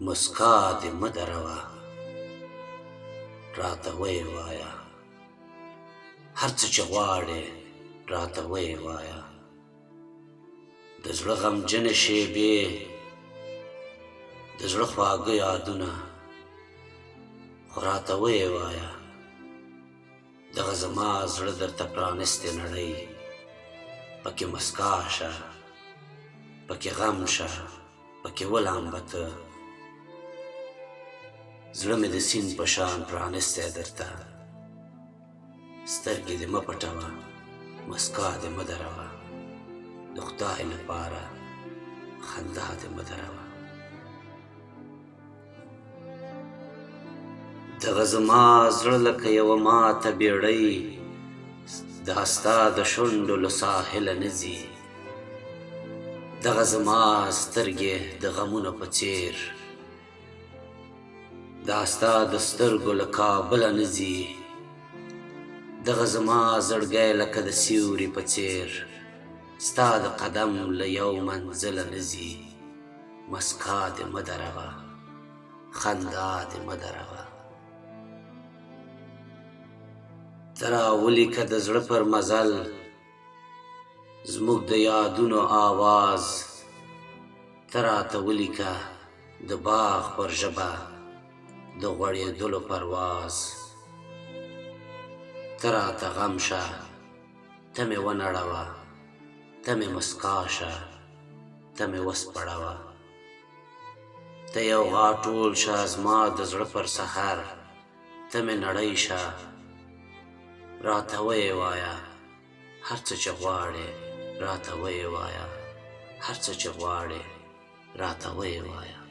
مسکا دې مه دروه راته ویې وایه هر څه چې غواړې راته ویې وایه د زړه غمجنې شېبې د زړه خواږه یادونه خو راته ویې وایه دغه زما زړه درته پرانستې نړۍ پکې مسکا شه پکې غم شه پکې ولامبه ته زړه مې د سیند په شان پرانستی درته سترګې دې مه پټوه مسکا دې مه دروه د خدای لپاره خندا دې مه دروه دغه زما زړه لکه یوه ماته بیړۍ دا ستا د شونډو له ساحله نه ځي دغه زما سترګې د غمونو په څېر دا ستا د سترګو له کابله نه ځي دغه زما زړګی لکه د سیوري په څېر ستا د قدم له یو منزله نه ځي مسکا دې مه دروه خندا دې مه دروه ته راولیکه د زړه پر مزل زموږ د یادونو آواز ته راته ولیکه د باغ پر ژبه د غوړېدلو پرواز ته راته غم شه ته مې ونړوه ته مې مسکا شه ته مې وسپړوه ته یو غاټول شه زما د زړه پر سحر ته مې نړۍ شه راته ویې وایه هر څه چې غواړې راته ویې وایه هر څه چې غواړې راته ویې وایه